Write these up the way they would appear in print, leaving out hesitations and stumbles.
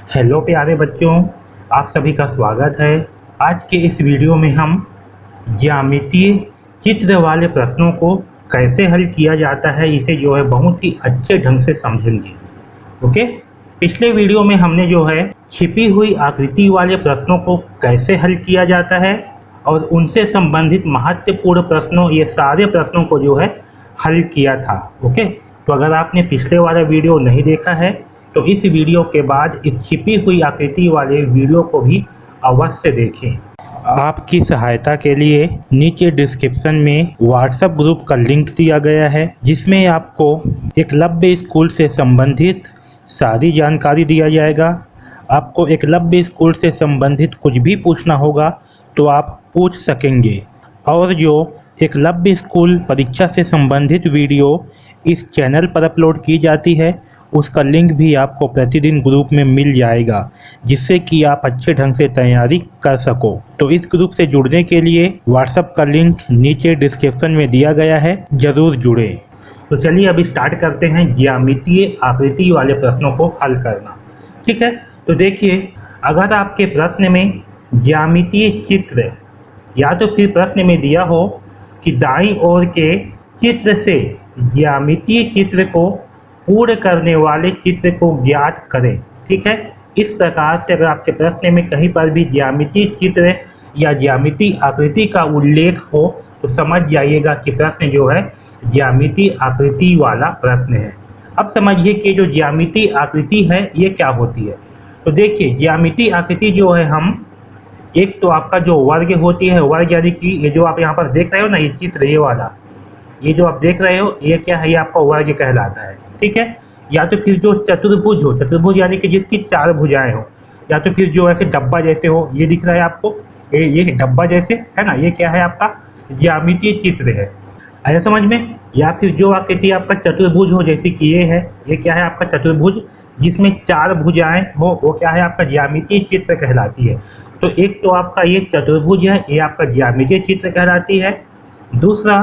Hello प्यारे बच्चों, आप सभी का स्वागत है। आज के इस वीडियो में हम ज्यामितीय चित्र वाले प्रश्नों को कैसे हल किया जाता है इसे बहुत ही अच्छे ढंग से समझेंगे। ओके। पिछले वीडियो में हमने छिपी हुई आकृति वाले प्रश्नों को कैसे हल किया जाता है और उनसे संबंधित महत्वपूर्ण प्रश्नों, ये सारे प्रश्नों को हल किया था। ओके। तो अगर आपने पिछले वाला वीडियो नहीं देखा है तो इस वीडियो के बाद इस छिपी हुई आकृति वाले वीडियो को भी अवश्य देखें। आपकी सहायता के लिए नीचे डिस्क्रिप्शन में व्हाट्सएप ग्रुप का लिंक दिया गया है, जिसमें आपको एकलव्य स्कूल से संबंधित सारी जानकारी दिया जाएगा। आपको एकलव्य स्कूल से संबंधित कुछ भी पूछना होगा तो आप पूछ सकेंगे, और जो एकलव्य स्कूल परीक्षा से संबंधित वीडियो इस चैनल पर अपलोड की जाती है उसका लिंक भी आपको प्रतिदिन ग्रुप में मिल जाएगा, जिससे कि आप अच्छे ढंग से तैयारी कर सको। तो इस ग्रुप से जुड़ने के लिए व्हाट्सएप का लिंक नीचे डिस्क्रिप्शन में दिया गया है, जरूर जुड़ें। तो चलिए अब स्टार्ट करते हैं ज्यामितीय आकृति वाले प्रश्नों को हल करना। ठीक है, तो देखिए, अगर आपके प्रश्न में ज्यामितीय चित्र या तो फिर प्रश्न में दिया हो कि दाईं ओर के चित्र से ज्यामितीय चित्र को पूर्ण करने वाले चित्र को ज्ञात करें। ठीक है, इस प्रकार से अगर आपके प्रश्न में कहीं पर भी ज्यामितीय चित्र या ज्यामितीय आकृति का उल्लेख हो तो समझ जाइएगा कि प्रश्न ज्यामितीय आकृति वाला प्रश्न है। अब समझिए कि जो ज्यामितीय आकृति है ये क्या होती है। तो देखिए, ज्यामितीय आकृति हम एक तो आपका जो वर्ग होती है, वर्ग यानी कि ये जो आप यहाँ पर देख रहे हो ना, ये चित्र, ये वाला, ये जो आप देख रहे हो ये क्या है, ये आपका वर्ग कहलाता है। ठीक है, या तो फिर जो चतुर्भुज हो, चतुर्भुज यानी कि जिसकी 4 भुजाएं हो, या तो फिर जो ऐसे डब्बा जैसे हो, ये दिख रहा है आपको, ये डब्बा जैसे है ना, ये क्या है आपका ज्यामितीय चित्र है। आया समझ में। या फिर जो आकृति आपका चतुर्भुज हो, जैसे कि ये है, ये क्या है आपका चतुर्भुज जिसमें 4 भुजाएं हो, वो क्या है आपका ज्यामितीय चित्र कहलाती है। तो एक तो आपका ये चतुर्भुज है, ये आपका ज्यामितीय चित्र कहलाती है। दूसरा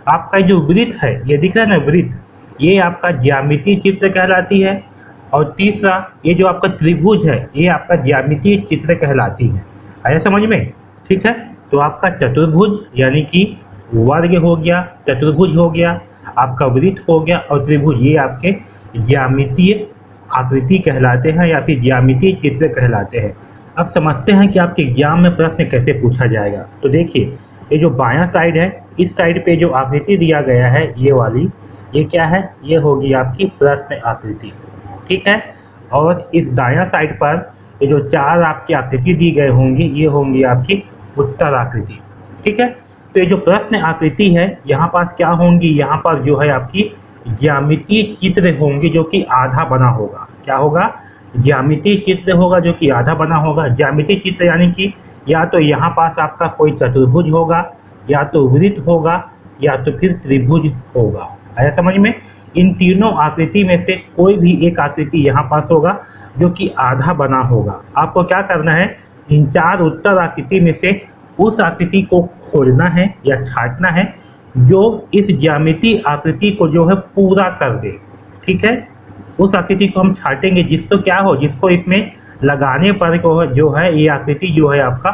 आपका जो वृत्त है, ये दिख रहा है ना वृत्त, ये आपका ज्यामितीय चित्र कहलाती है। और तीसरा ये जो आपका त्रिभुज है, ये आपका ज्यामितीय चित्र कहलाती है। आया समझ में। ठीक है, तो आपका चतुर्भुज यानी कि वर्ग हो गया, चतुर्भुज हो गया, आपका वृत्त हो गया, और त्रिभुज ये आपके ज्यामितीय आकृति कहलाते हैं या फिर ज्यामितीय चित्र कहलाते हैं। अब समझते हैं कि आपके एग्जाम में प्रश्न कैसे पूछा जाएगा। तो देखिए, ये जो बायां साइड है, इस साइड पे जो आकृति दिया गया है ये वाली, ये क्या है, ये होगी आपकी प्रश्न आकृति। ठीक है, और इस दायां साइड पर ये जो 4 आपकी आकृति दी गई होंगी, ये होंगी आपकी उत्तर आकृति। ठीक है, तो ये जो प्रश्न आकृति है यहाँ पास क्या होंगी, यहाँ पर जो है आपकी ज्यामितीय चित्र होंगे जो कि आधा बना होगा। क्या होगा, ज्यामितीय चित्र होगा जो कि आधा बना होगा। ज्यामितीय चित्र यानी कि या तो यहाँ पास आपका कोई चतुर्भुज होगा, या तो वृत्त होगा, या तो फिर त्रिभुज होगा। आया समझ में। इन तीनों आकृति में से कोई भी एक आकृति यहाँ पास होगा जो कि आधा बना होगा। आपको क्या करना है, इन 4 उत्तर आकृति में से उस आकृति को खोजना है या छांटना है जो इस ज्यामितीय आकृति को पूरा कर दे। ठीक है, उस आकृति को हम छांटेंगे जिसको क्या हो, जिसको इसमें लगाने पर जो है ये आकृति जो है आपका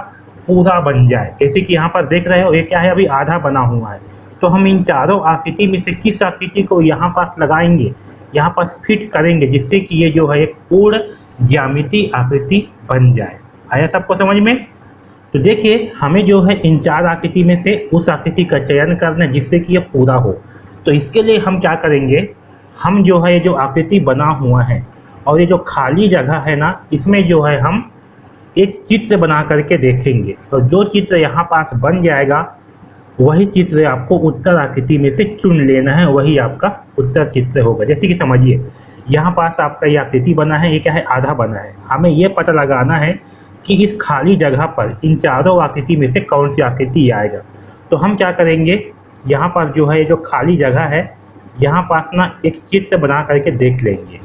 पूरा बन जाए। जैसे कि यहाँ पर देख रहे हो, ये क्या है, अभी आधा बना हुआ है। तो हम इन चारों आकृति में से किस आकृति को यहाँ पास लगाएंगे, यहाँ पास फिट करेंगे, जिससे कि ये जो है एक पूर्ण ज्यामितीय आकृति बन जाए। आया सबको समझ में। तो देखिए, हमें जो है इन 4 आकृति में से उस आकृति का चयन करना है जिससे कि ये पूरा हो। तो इसके लिए हम क्या करेंगे, हम जो है जो आकृति बना हुआ है और ये जो खाली जगह है ना, इसमें जो है हम एक चित्र बना करके देखेंगे। तो जो चित्र यहाँ पास बन जाएगा वही चित्र आपको उत्तर आकृति में से चुन लेना है, वही आपका उत्तर चित्र होगा। जैसे कि समझिए, यहाँ पास आपका ये आकृति बना है, ये क्या है, आधा बना है। हमें ये पता लगाना है कि इस खाली जगह पर इन चारों आकृति में से कौन सी आकृति आएगा। तो हम क्या करेंगे, यहाँ पर जो है जो खाली जगह है, यहाँ पास ना एक चित्र बना करके देख लेंगे।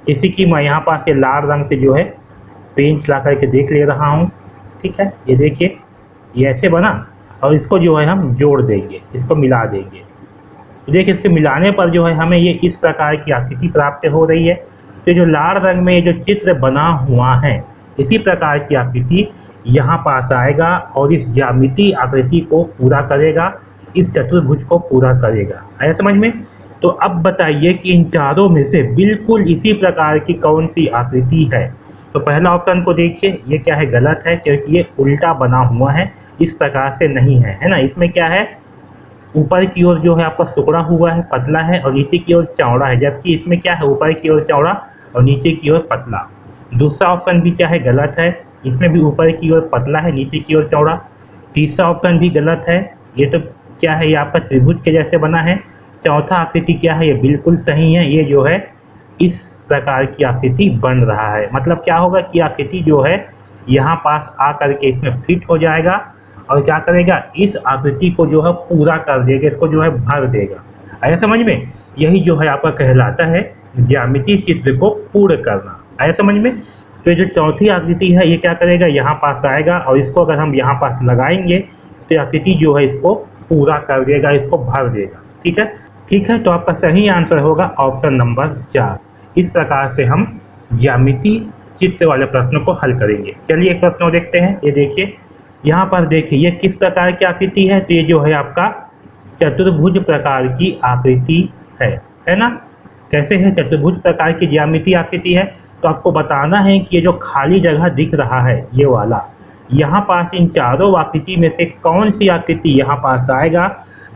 जैसे कि मैं यहाँ पास ये लाल रंग से जो है पेंट ला करके देख ले रहा हूँ। ठीक है, ये देखिए, ये ऐसे बना, और इसको जो है हम जोड़ देंगे, इसको मिला देंगे। तो देखिए, इसके मिलाने पर जो है हमें ये इस प्रकार की आकृति प्राप्त हो रही है। तो जो लाल रंग में जो चित्र बना हुआ है इसी प्रकार की आकृति यहाँ पास आएगा और इस ज्यामितीय आकृति को पूरा करेगा, इस चतुर्भुज को पूरा करेगा। आया समझ में? तो अब बताइए कि इन चारों में से बिल्कुल इसी प्रकार की कौन सी आकृति है। तो पहला ऑप्शन को देखिए, ये क्या है, गलत है, क्योंकि ये उल्टा बना हुआ है, इस प्रकार से नहीं है, है ना। इसमें क्या है, ऊपर की ओर जो है आपका सिकुड़ा हुआ है, पतला है, और नीचे की ओर चौड़ा है, जबकि इसमें क्या है, ऊपर की ओर चौड़ा और नीचे की ओर पतला। दूसरा ऑप्शन भी क्या है, गलत है, इसमें भी ऊपर की ओर पतला है, नीचे की ओर चौड़ा। तीसरा ऑप्शन भी गलत है, ये तो क्या है, ये आपका त्रिभुज के जैसे बना है। चौथा आकृति क्या है, ये बिल्कुल सही है, ये जो है इस प्रकार की आकृति बन रहा है। मतलब क्या होगा कि आकृति जो है यहाँ पास आ करके इसमें फिट हो जाएगा और क्या करेगा, इस आकृति को जो है पूरा कर देगा, इसको जो है भर देगा। आया समझ में? यही जो है आपका कहलाता है ज्यामितीय चित्र को पूर्ण करना। आया समझ में? तो जो चौथी आकृति है ये क्या करेगा, यहाँ पास आएगा और इसको अगर हम यहाँ पास लगाएंगे तो आकृति जो है इसको पूरा कर देगा, इसको भर देगा। ठीक है, ठीक है। तो आपका सही आंसर होगा ऑप्शन नंबर 4। इस प्रकार से हम ज्यामितीय चित्र वाले प्रश्न को हल करेंगे। चलिए एक प्रश्न और देखते हैं। ये देखिए, यहाँ पर देखिए ये किस प्रकार की आकृति है, तो ये जो है आपका चतुर्भुज प्रकार की आकृति है ना। कैसे है, चतुर्भुज प्रकार की ज्यामितीय आकृति है। तो आपको बताना है कि ये जो खाली जगह दिख रहा है ये वाला, यहाँ पास इन चारों आकृति में से कौन सी आकृति यहाँ पास आएगा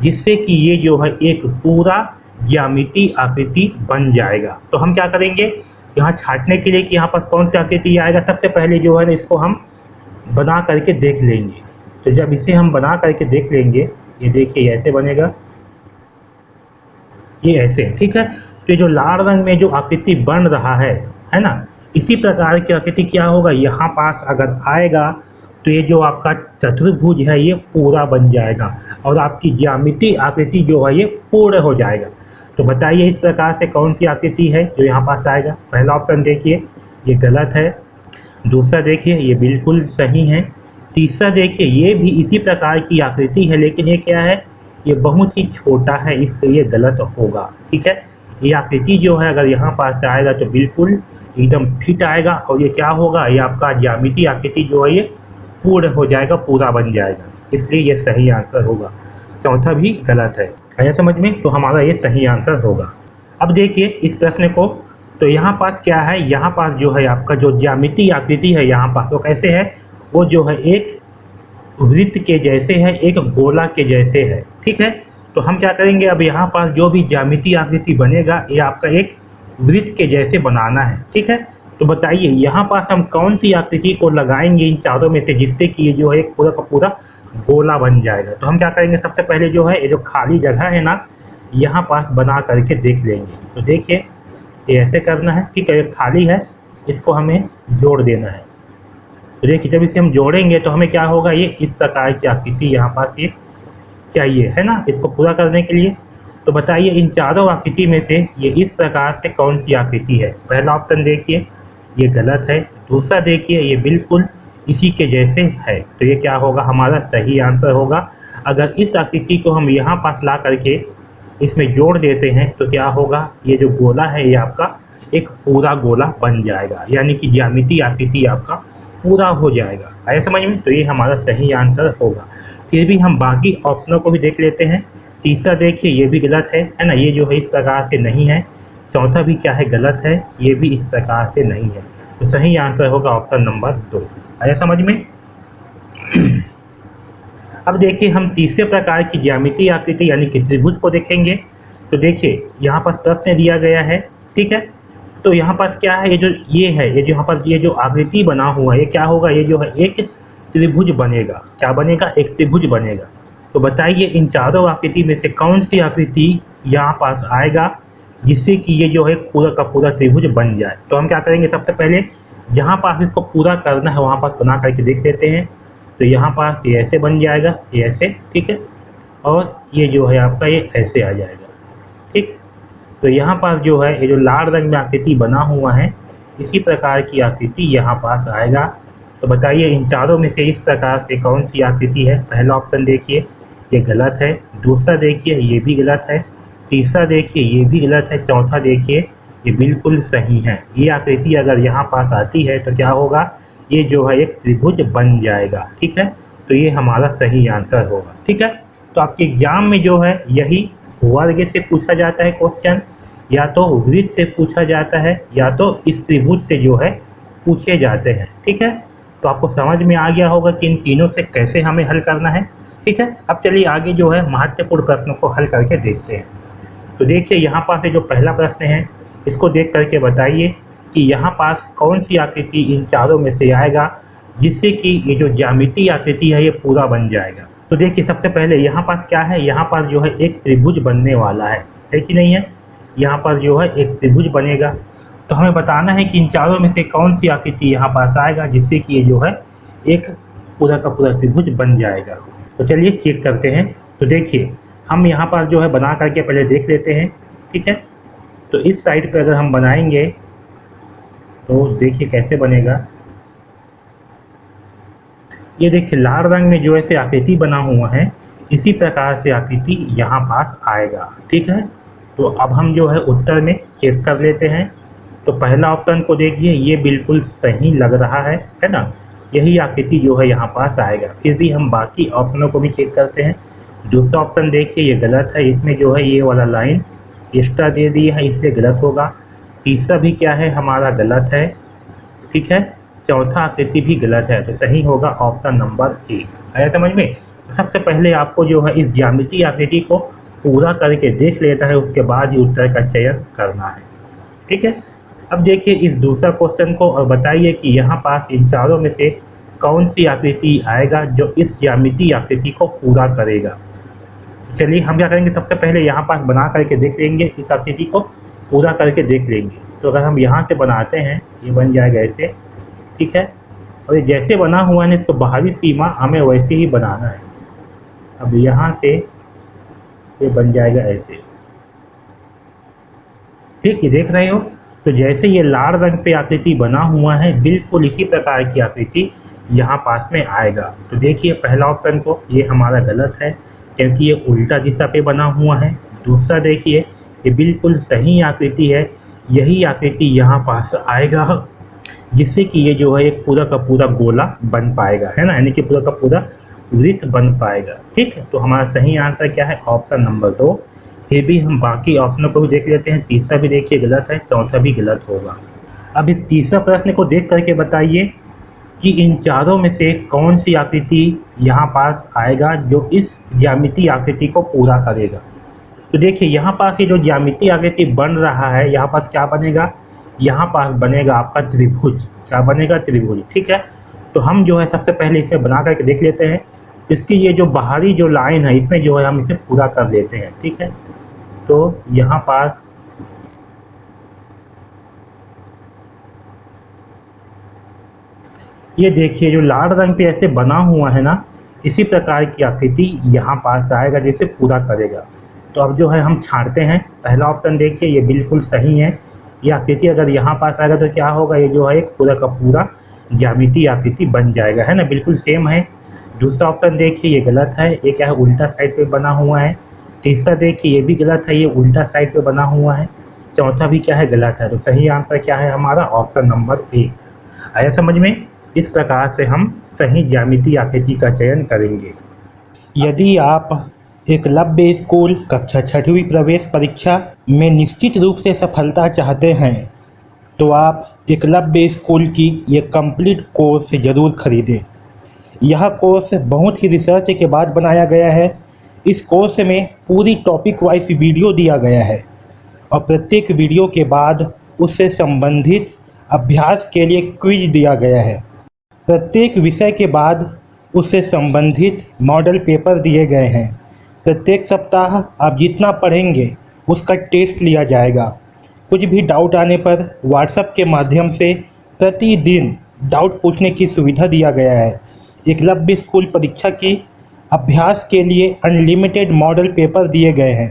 जिससे कि ये जो है एक पूरा ज्यामितीय आकृति बन जाएगा। तो हम क्या करेंगे, यहाँ छांटने के लिए कि यहाँ पास कौन सी आकृति आएगा, सबसे पहले जो है ना इसको हम बना करके देख लेंगे। तो जब इसे हम बना करके देख लेंगे, ये देखिए ऐसे बनेगा, ये ऐसे, ठीक है। तो ये जो लाल रंग में जो आकृति बन रहा है ना, इसी प्रकार की आकृति क्या होगा, यहाँ पास अगर आएगा तो ये जो आपका चतुर्भुज है ये पूरा बन जाएगा और आपकी ज्यामितीय आकृति जो है ये पूर्ण हो जाएगा। तो बताइए इस प्रकार से कौन सी आकृति है जो यहाँ पास आएगा। पहला ऑप्शन देखिए ये गलत है, दूसरा देखिए ये बिल्कुल सही है, तीसरा देखिए ये भी इसी प्रकार की आकृति है, लेकिन ये क्या है, ये बहुत ही छोटा है, इसलिए गलत होगा। ठीक है, ये आकृति जो है अगर यहाँ पास आएगा तो बिल्कुल एकदम फिट आएगा और ये क्या होगा, ये आपका ज्यामितीय आकृति जो है ये पूर्ण हो जाएगा, पूरा बन जाएगा, इसलिए ये सही आंसर होगा। चौथा भी गलत है। आया समझ में? तो हमारा ये सही आंसर होगा। अब देखिए इस प्रश्न को, तो यहाँ पास क्या है, यहाँ पास जो है आपका जो ज्यामितीय आकृति है यहाँ पास वो कैसे है, वो जो है एक वृत्त के जैसे है, एक गोला के जैसे है। ठीक है, तो हम क्या करेंगे, अब यहाँ पास जो भी ज्यामितीय आकृति बनेगा ये आपका एक वृत्त के जैसे बनाना है। ठीक है, तो बताइए यहाँ पास हम कौन सी आकृति को लगाएंगे इन चारों में से जिससे कि ये जो है पूरा का पूरा गोला बन जाएगा। तो हम क्या करेंगे, सबसे पहले जो है ये जो खाली जगह है ना यहाँ पास बना करके देख लेंगे। तो देखिए ये ऐसे करना है, ठीक है, ये खाली है, इसको हमें जोड़ देना है। तो देखिए जब इसे हम जोड़ेंगे तो हमें क्या होगा, ये इस प्रकार की आकृति यहाँ पास ये चाहिए, है ना, इसको पूरा करने के लिए। तो बताइए इन चारों आकृति में से ये इस प्रकार से कौन सी आकृति है। पहला ऑप्शन देखिए ये गलत है, दूसरा देखिए ये बिल्कुल इसी के जैसे है, तो ये क्या होगा, हमारा सही आंसर होगा। अगर इस आकृति को हम यहाँ पास ला करके इसमें जोड़ देते हैं तो क्या होगा, ये जो गोला है ये आपका एक पूरा गोला बन जाएगा, यानी कि ज्यामितीय आकृति आपका पूरा हो जाएगा। आया समझ में? तो ये हमारा सही आंसर होगा। फिर भी हम बाकी ऑप्शनों को भी देख लेते हैं। तीसरा देखिए ये भी गलत है ना, ये जो है इस प्रकार से नहीं है। चौथा भी क्या है, गलत है, ये भी इस प्रकार से नहीं है। तो सही आंसर होगा ऑप्शन नंबर 2। आया समझ में? अब देखिए हम तीसरे प्रकार की ज्यामितीय आकृति यानी कि त्रिभुज को देखेंगे। तो देखिए यहाँ पर प्रश्न दिया गया है, ठीक है। तो यहाँ पास क्या है, ये जो यहाँ पर ये जो आकृति बना हुआ है ये क्या होगा, ये जो है एक त्रिभुज बनेगा। क्या बनेगा, एक त्रिभुज बनेगा। तो बताइए इन चारों आकृति में से कौन सी आकृति यहाँ पास आएगा जिससे कि ये जो है पूरा का पूरा त्रिभुज बन जाए। तो हम क्या करेंगे, सबसे पहले जहाँ पास इसको पूरा करना है वहाँ पास बना करके देख लेते हैं। तो यहाँ पास ये ऐसे बन जाएगा, ये ऐसे, ठीक है, और ये जो है आपका ये ऐसे आ जाएगा। ठीक, तो यहाँ पास जो है ये जो लाल रंग में आकृति बना हुआ है इसी प्रकार की आकृति यहाँ पास आएगा। तो बताइए इन चारों में से इस प्रकार से कौन सी आकृति है। पहला ऑप्शन देखिए ये गलत है, दूसरा देखिए ये भी गलत है, तीसरा देखिए ये भी गलत है, चौथा देखिए ये बिल्कुल सही है। ये आकृति अगर यहाँ पास आती है तो क्या होगा, ये जो है एक त्रिभुज बन जाएगा। ठीक है, तो ये हमारा सही आंसर होगा। ठीक है, तो आपके एग्जाम में जो है यही वर्ग से पूछा जाता है क्वेश्चन, या तो वृत्त से पूछा जाता है, या तो इस त्रिभुज से जो है पूछे जाते हैं। ठीक है, तो आपको समझ में आ गया होगा कि इन तीनों से कैसे हमें हल करना है। ठीक है, अब चलिए आगे जो है महत्वपूर्ण प्रश्नों को हल करके देखते हैं। तो देखिए यहाँ पास जो पहला प्रश्न है, इसको देख करके बताइए कि यहाँ पास कौन सी आकृति इन चारों में से आएगा जिससे कि ये जो ज्यामितीय आकृति है ये पूरा बन जाएगा। तो देखिए सबसे पहले यहाँ पास क्या है, यहाँ पास जो है एक त्रिभुज बनने वाला है कि नहीं है। यहाँ पर जो है एक त्रिभुज बनेगा, तो हमें बताना है कि इन चारों में से कौन सी आकृति यहाँ पास आएगा जिससे कि ये जो है एक पूरा का पूरा त्रिभुज बन जाएगा। तो चलिए चेक करते हैं। तो देखिए हम यहाँ पर जो है बना करके पहले देख लेते हैं। ठीक है, तो इस साइड पे अगर हम बनाएंगे तो देखिए कैसे बनेगा। ये देखिए लाल रंग में जो ऐसे आकृति बना हुआ है, इसी प्रकार से आकृति यहाँ पास आएगा। ठीक है, तो अब हम जो है उत्तर में चेक कर लेते हैं। तो पहला ऑप्शन को देखिए, ये बिल्कुल सही लग रहा है ना, यही आकृति जो है यहाँ पास आएगा। फिर भी हम बाकी ऑप्शनों को भी चेक करते हैं। दूसरा ऑप्शन देखिए ये गलत है, इसमें जो है ये वाला लाइन एक्स्ट्रा दे दी है, इसलिए गलत होगा। तीसरा भी क्या है हमारा गलत है। ठीक है, चौथा आकृति भी गलत है, तो सही होगा ऑप्शन नंबर ए। आया समझ में। सबसे पहले आपको जो है इस ज्यामितीय आकृति को पूरा करके देख लेता है, उसके बाद ही उत्तर का चयन करना है। ठीक है, अब देखिए इस दूसरा क्वेश्चन को और बताइए कि यहाँ पास इन चारों में से कौन सी आकृति आएगा जो इस ज्यामितीय आकृति को पूरा करेगा। चलिए हम क्या करेंगे, सबसे पहले यहाँ पास बना करके देख लेंगे, इस आकृति को पूरा करके देख लेंगे। तो अगर हम यहाँ से बनाते हैं, ये बन जाएगा ऐसे। ठीक है, और ये जैसे बना हुआ है इसको बाहरी सीमा हमें वैसे ही बनाना है। अब यहाँ से ये बन जाएगा ऐसे। ठीक है, देख रहे हो। तो जैसे ये लाल रंग पे आकृति बना हुआ है, बिल्कुल इसी प्रकार की आकृति यहाँ पास में आएगा। तो देखिए पहला ऑप्शन को ये हमारा गलत है, क्योंकि ये उल्टा दिशा पे बना हुआ है। दूसरा देखिए ये बिल्कुल सही आकृति है, यही आकृति यहाँ पास आएगा जिससे कि ये जो है एक पूरा का पूरा गोला बन पाएगा, है ना, यानी कि पूरा का पूरा वृत्त बन पाएगा। ठीक है, तो हमारा सही आंसर क्या है, ऑप्शन नंबर 2। फिर भी हम बाकी ऑप्शनों को भी देख लेते हैं। तीसरा भी देखिए गलत है, चौथा भी गलत होगा। अब इस तीसरा प्रश्न को देख करके बताइए कि इन चारों में से कौन सी आकृति यहाँ पास आएगा जो इस ज्यामितीय आकृति को पूरा करेगा। तो देखिए यहाँ पास ये जो ज्यामितीय आकृति बन रहा है, यहाँ पास क्या बनेगा, यहाँ पास बनेगा आपका त्रिभुज। क्या बनेगा, त्रिभुज। ठीक है, तो हम जो है सबसे पहले इसे बना करके देख लेते हैं। इसकी ये जो बाहरी जो लाइन है, इसमें जो है हम इसे पूरा कर लेते हैं। ठीक है, तो यहाँ पास ये देखिए जो लाल रंग पे ऐसे बना हुआ है ना, इसी प्रकार की आकृति यहाँ पास आएगा जिसे पूरा करेगा। तो अब जो है हम छांटते हैं। पहला ऑप्शन देखिए ये बिल्कुल सही है, ये आकृति अगर यहाँ पास आएगा तो क्या होगा, ये जो है एक पूरा का पूरा ज्यामितीय आकृति बन जाएगा, है ना, बिल्कुल सेम है। दूसरा ऑप्शन देखिए ये गलत है, ये क्या है उल्टा साइड पे बना हुआ है। तीसरा देखिए ये भी गलत है, ये उल्टा साइड पे बना हुआ है। चौथा भी क्या है, गलत है। तो सही आंसर क्या है हमारा, ऑप्शन नंबर 1। आया समझ में। इस प्रकार से हम सही ज्यामितीय आकृति का चयन करेंगे। यदि आप एकलव्य स्कूल कक्षा 6वीं प्रवेश परीक्षा में निश्चित रूप से सफलता चाहते हैं तो आप एकलव्य स्कूल की ये कंप्लीट कोर्स ज़रूर खरीदें। यह कोर्स बहुत ही रिसर्च के बाद बनाया गया है। इस कोर्स में पूरी टॉपिक वाइज वीडियो दिया गया है और प्रत्येक वीडियो के बाद उससे संबंधित अभ्यास के लिए क्विज दिया गया है। प्रत्येक विषय के बाद उससे संबंधित मॉडल पेपर दिए गए हैं। प्रत्येक सप्ताह आप जितना पढ़ेंगे उसका टेस्ट लिया जाएगा। कुछ भी डाउट आने पर व्हाट्सएप के माध्यम से प्रतिदिन डाउट पूछने की सुविधा दिया गया है। एकलव्य स्कूल परीक्षा की अभ्यास के लिए अनलिमिटेड मॉडल पेपर दिए गए हैं।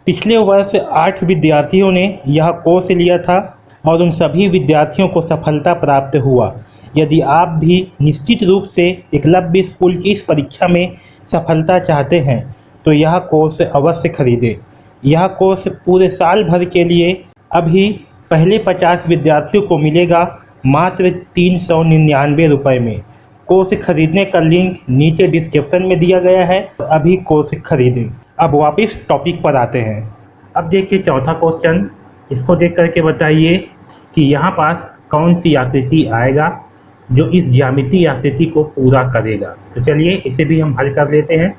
पिछले वर्ष 8 विद्यार्थियों ने यह कोर्स लिया था और उन सभी विद्यार्थियों को सफलता प्राप्त हुआ। यदि आप भी निश्चित रूप से एकलव्य स्कूल की इस परीक्षा में सफलता चाहते हैं तो यह कोर्स अवश्य खरीदें। यह कोर्स पूरे साल भर के लिए अभी पहले 50 विद्यार्थियों को मिलेगा मात्र 399 रुपये में। कोर्स खरीदने का लिंक नीचे डिस्क्रिप्शन में दिया गया है, अभी कोर्स खरीदें। अब वापस टॉपिक पर आते हैं। अब देखिए चौथा क्वेश्चन, इसको देख करके बताइए कि यहाँ पास कौन सी आकृति आएगा जो इस ज्यामितीय आकृति को पूरा करेगा। तो चलिए इसे भी हम हल कर लेते हैं।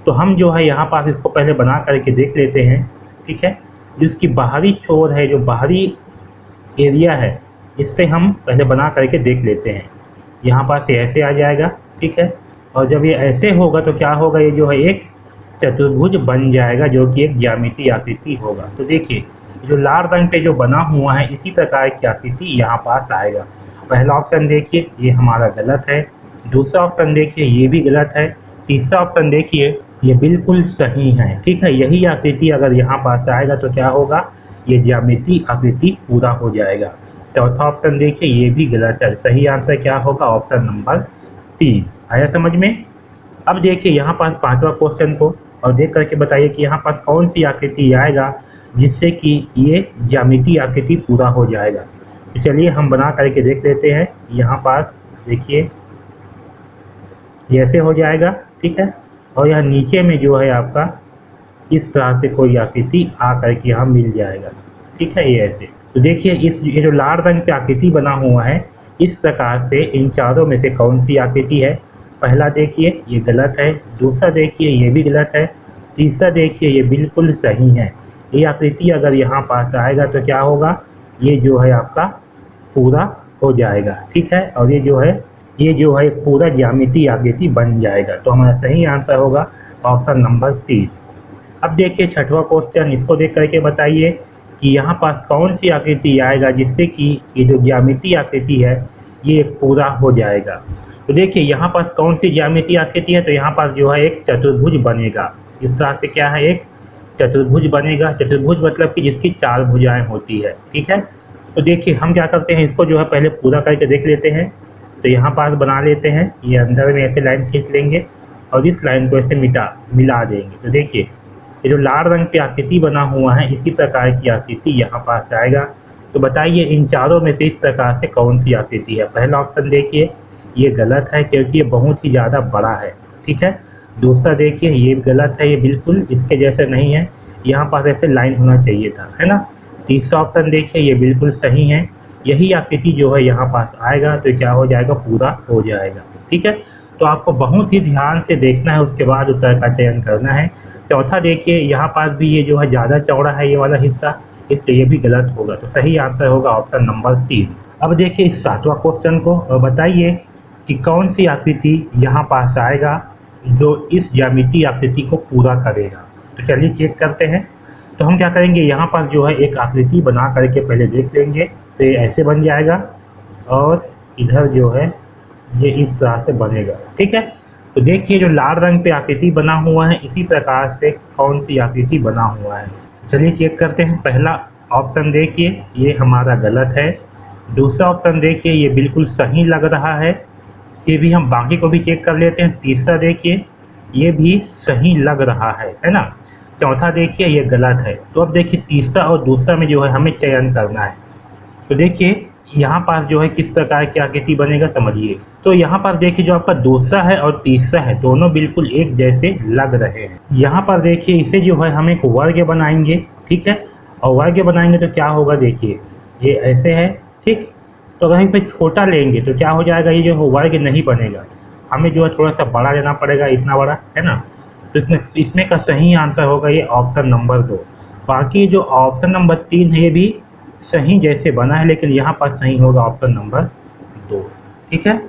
तो हम जो है यहाँ पास इसको पहले बना करके देख लेते हैं, ठीक है। जिसकी बाहरी छोर है, जो बाहरी एरिया है, इससे हम पहले बना करके देख लेते हैं। यहाँ पास ये ऐसे आ जाएगा, ठीक है। और जब ये ऐसे होगा तो क्या होगा, ये जो है एक चतुर्भुज बन जाएगा जो कि एक ज्यामितीय आकृति होगा। तो देखिए जो लाल रंग पे जो बना हुआ है इसी प्रकार की आकृति यहाँ पास आएगा। पहला ऑप्शन देखिए ये हमारा गलत है, दूसरा ऑप्शन देखिए ये भी गलत है, तीसरा ऑप्शन देखिए ये बिल्कुल सही है, ठीक है। यही आकृति अगर यहाँ पास आएगा तो क्या होगा, ये ज्यामितीय आकृति पूरा हो जाएगा। चौथा ऑप्शन देखिए ये भी गलत है, सही आंसर क्या होगा, ऑप्शन नंबर 3। आया समझ में। अब देखिए यहाँ पास पांचवा क्वेश्चन को और देख करके बताइए कि यहाँ पास कौन सी आकृति आएगा जिससे कि ये ज्यामितीय आकृति पूरा हो जाएगा। तो चलिए हम बना करके देख लेते हैं। यहाँ पास देखिए ये ऐसे हो जाएगा, ठीक है। और यहाँ नीचे में जो है आपका इस तरह से कोई आकृति आ करके यहाँ मिल जाएगा, ठीक है, ये ऐसे। तो देखिए ये जो लाल रंग पे आकृति बना हुआ है, इस प्रकार से इन चारों में से कौन सी आकृति है। पहला देखिए ये गलत है, दूसरा देखिए ये भी गलत है, तीसरा देखिए ये बिल्कुल सही है। ये आकृति अगर यहाँ पास आएगा तो क्या होगा, ये जो है आपका पूरा हो जाएगा, ठीक है। और ये जो है पूरा ज्यामितीय आकृति बन जाएगा। तो हमारा सही आंसर होगा ऑप्शन नंबर 3। अब देखिए छठवां क्वेश्चन, इसको देख करके बताइए कि यहाँ पास कौन सी आकृति आएगा जिससे कि ये जो ज्यामितीय आकृति है ये पूरा हो जाएगा। तो देखिए यहाँ पास कौन सी ज्यामितीय आकृति है, तो यहाँ पास जो है एक चतुर्भुज बनेगा। इस तरह से क्या है, एक चतुर्भुज बनेगा। चतुर्भुज मतलब कि जिसकी 4 भुजाएं होती है, ठीक है। तो देखिए हम क्या करते हैं, इसको जो है पहले पूरा करके देख लेते हैं। तो यहाँ पास बना लेते हैं, ये अंदर में ऐसे लाइन खींच लेंगे और इस लाइन को ऐसे मिला देंगे। तो देखिए ये जो लाल रंग पे आकृति बना हुआ है इसी प्रकार की आकृति यहाँ पास आएगा। तो बताइए इन चारों में से इस प्रकार से कौन सी आकृति है। पहला ऑप्शन देखिए ये गलत है क्योंकि ये बहुत ही ज़्यादा बड़ा है, ठीक है। दूसरा देखिए ये गलत है, ये बिल्कुल इसके जैसे नहीं है, यहाँ पास ऐसे लाइन होना चाहिए था, है ना। तीसरा ऑप्शन देखिए ये बिल्कुल सही है, यही आकृति जो है यहाँ पास आएगा तो क्या हो जाएगा, पूरा हो जाएगा, ठीक है। तो आपको बहुत ही ध्यान से देखना है, उसके बाद उत्तर का चयन करना है। चौथा देखिए यहाँ पास भी ये जो है ज़्यादा चौड़ा है ये वाला हिस्सा, इसलिए ये भी गलत होगा। तो सही आंसर होगा ऑप्शन नंबर 3। अब देखिए इस सातवां क्वेश्चन को और बताइए कि कौन सी आकृति यहाँ पास आएगा जो इस ज्यामितीय आकृति को पूरा करेगा। तो चलिए चेक करते हैं। तो हम क्या करेंगे, यहाँ पास जो है एक आकृति बना करके पहले देख लेंगे। तो ये ऐसे बन जाएगा और इधर जो है ये इस तरह से बनेगा, ठीक है। तो देखिए जो लाल रंग पे आकृति बना हुआ है इसी प्रकार से कौन सी आकृति बना हुआ है। चलिए चेक करते हैं। पहला ऑप्शन देखिए ये हमारा गलत है, दूसरा ऑप्शन देखिए ये बिल्कुल सही लग रहा है, ये भी हम बाकी को भी चेक कर लेते हैं। तीसरा देखिए ये भी सही लग रहा है ना। चौथा देखिए ये गलत है। तो अब देखिए तीसरा और दूसरा में जो है हमें चयन करना है। तो देखिए यहाँ पास जो है किस प्रकार की आकृति बनेगा समझिए। तो यहाँ पर देखिए जो आपका दूसरा है और तीसरा है दोनों बिल्कुल एक जैसे लग रहे हैं। यहाँ पर देखिए इसे जो है हम एक वर्ग बनाएंगे, ठीक है। और वर्ग बनाएंगे तो क्या होगा, देखिए ये ऐसे है, ठीक। तो अगर हम इसे छोटा लेंगे तो क्या हो जाएगा, ये जो वर्ग नहीं बनेगा, हमें जो है थोड़ा सा बड़ा लेना पड़ेगा, इतना बड़ा, है ना। तो इसमें का सही आंसर होगा ये ऑप्शन नंबर 2। बाकी जो ऑप्शन नंबर 3 है ये भी सही जैसे बना है, लेकिन यहाँ पर सही होगा ऑप्शन नंबर 2, ठीक है।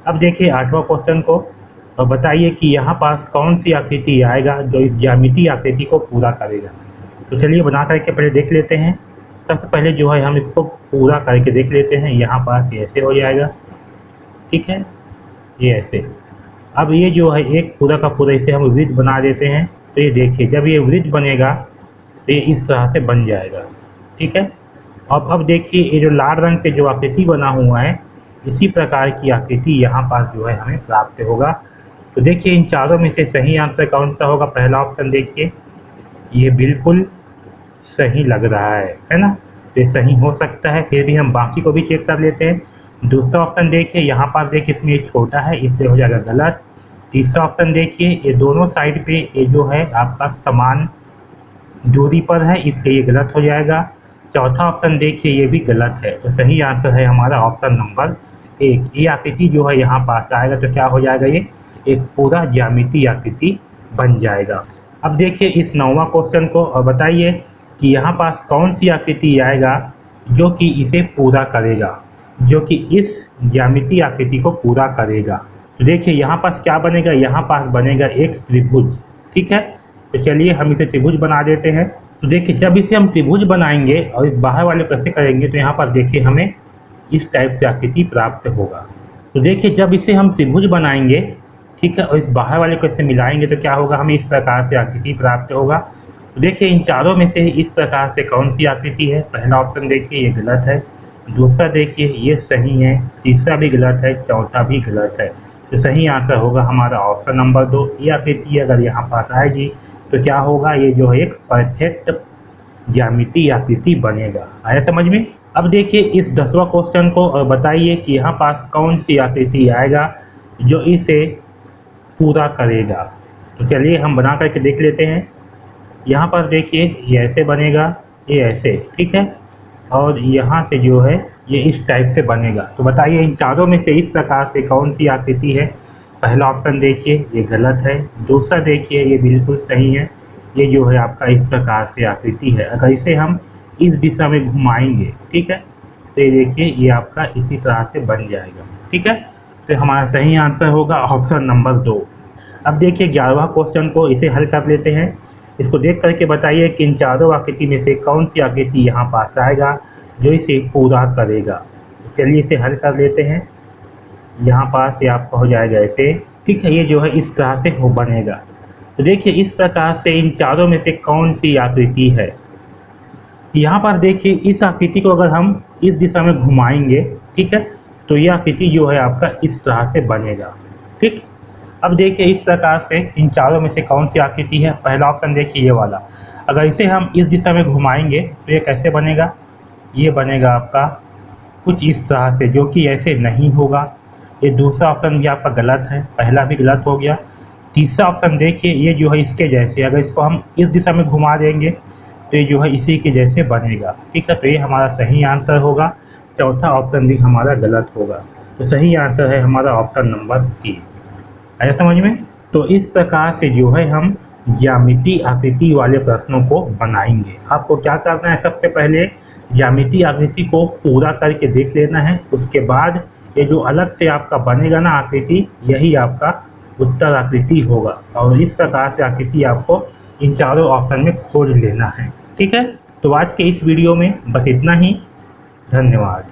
अब देखिए 8वां क्वेश्चन को और बताइए कि यहाँ पास कौन सी आकृति आएगा जो इस ज्यामितीय आकृति को पूरा करेगा। तो चलिए बना करके पहले देख लेते हैं। सबसे पहले जो है हम इसको पूरा करके देख लेते हैं। यहाँ पास ऐसे हो जाएगा, ठीक है, ये ऐसे। अब ये जो है एक पूरा का पूरा इसे हम वृत्त बना देते हैं। तो ये देखिए जब ये वृत्त बनेगा तो ये इस तरह से बन जाएगा, ठीक है। अब देखिए ये जो लाल रंग पे जो आकृति बना हुआ है इसी प्रकार की आकृति यहाँ पास जो है हमें प्राप्त होगा। तो देखिए इन चारों में से सही आंसर कौन सा होगा। पहला ऑप्शन देखिए ये बिल्कुल सही लग रहा है ना। तो ये सही हो सकता है, फिर भी हम बाकी को भी चेक कर लेते हैं। दूसरा ऑप्शन देखिए, यहाँ पर देखिए इसमें ये छोटा है इसलिए हो जाएगा गलत। तीसरा ऑप्शन देखिए, ये दोनों साइड पे ये जो है आपका समान दूरी पर है इसलिए ये गलत हो जाएगा। चौथा ऑप्शन देखिए ये भी गलत है, तो सही आंसर है हमारा ऑप्शन नंबर 1। ये आकृति जो है यहाँ पास आएगा तो क्या हो जाएगा, ये एक पूरा ज्यामितीय आकृति बन जाएगा। अब देखिए इस 9वां क्वेश्चन को और बताइए कि यहाँ पास कौन सी आकृति आएगा जो कि इसे पूरा करेगा, जो कि इस ज्यामितीय आकृति को पूरा करेगा। तो देखिए यहाँ पास क्या बनेगा, यहाँ पास बनेगा एक त्रिभुज। ठीक है, तो चलिए हम इसे त्रिभुज बना देते हैं। तो देखिए जब इसे हम त्रिभुज बनाएंगे और इस बाहर वाले कैसे करेंगे, तो यहाँ पर देखिए हमें इस टाइप से आकृति प्राप्त होगा। तो देखिए जब इसे हम त्रिभुज बनाएंगे, ठीक है, और इस बाहर वाले को इससे मिलाएंगे तो क्या होगा, हमें इस प्रकार से आकृति प्राप्त होगा। तो देखिए इन चारों में से इस प्रकार से कौन सी आकृति है। पहला ऑप्शन देखिए ये गलत है, दूसरा देखिए ये सही है, तीसरा भी गलत है, चौथा भी गलत है। तो सही आंसर होगा हमारा ऑप्शन नंबर 2। ये आकृति अगर यहाँ पास आएगी तो क्या होगा, ये जो है एक परफेक्ट ज्यामितीय आकृति बनेगा। आया समझ में। अब देखिए इस 10वां क्वेश्चन को और बताइए कि यहाँ पास कौन सी आकृति आएगा जो इसे पूरा करेगा। तो चलिए हम बना करके देख लेते हैं। यहाँ पर देखिए ये ऐसे बनेगा, ये ऐसे, ठीक है, और यहाँ से जो है ये इस टाइप से बनेगा। तो बताइए इन चारों में से इस प्रकार से कौन सी आकृति है। पहला ऑप्शन देखिए ये गलत है, दूसरा देखिए ये बिल्कुल सही है, ये जो है आपका इस प्रकार से आकृति है। अगर इसे हम इस दिशा में घुमाएंगे, ठीक है, तो ये देखिए ये आपका इसी तरह से बन जाएगा। ठीक है, तो हमारा सही आंसर होगा ऑप्शन नंबर 2। अब देखिए 11वां क्वेश्चन को इसे हल कर लेते हैं। इसको देख करके बताइए कि इन चारों आकृति में से कौन सी आकृति यहाँ पास आएगा जो इसे पूरा करेगा। तो चलिए इसे हल कर लेते हैं। यहाँ पास ये आपका हो जाएगा ऐसे, ठीक है, ये जो है इस तरह से हो बनेगा। तो देखिए इस प्रकार से इन चारों में से कौन सी आकृति है। यहाँ पर देखिए इस आकृति को अगर हम इस दिशा में घुमाएंगे, ठीक है, तो यह आकृति जो है आपका इस तरह से बनेगा। ठीक, अब देखिए इस प्रकार से इन चारों में से कौन सी आकृति है। पहला ऑप्शन देखिए ये वाला, अगर इसे हम इस दिशा में घुमाएंगे तो ये कैसे बनेगा, ये बनेगा आपका कुछ इस तरह से, जो कि ऐसे नहीं होगा। ये दूसरा ऑप्शन भी आपका गलत है, पहला भी गलत हो गया। तीसरा ऑप्शन देखिए ये जो है इसके जैसे, अगर इसको हम इस दिशा में घुमा देंगे तो ये जो है इसी के जैसे बनेगा। ठीक है, तो ये हमारा सही आंसर होगा। चौथा ऑप्शन भी हमारा गलत होगा। तो सही आंसर है हमारा ऑप्शन नंबर 3। आया समझ में। तो इस प्रकार से जो है हम ज्यामितीय आकृति वाले प्रश्नों को बनाएंगे। आपको क्या करना है, सबसे पहले ज्यामितीय आकृति को पूरा करके देख लेना है। उसके बाद ये जो अलग से आपका बनेगा ना आकृति, यही आपका उत्तर आकृति होगा। और इस प्रकार से आकृति आपको इन चारों ऑप्शन में खोज लेना है। ठीक है, तो आज के इस वीडियो में बस इतना ही। धन्यवाद।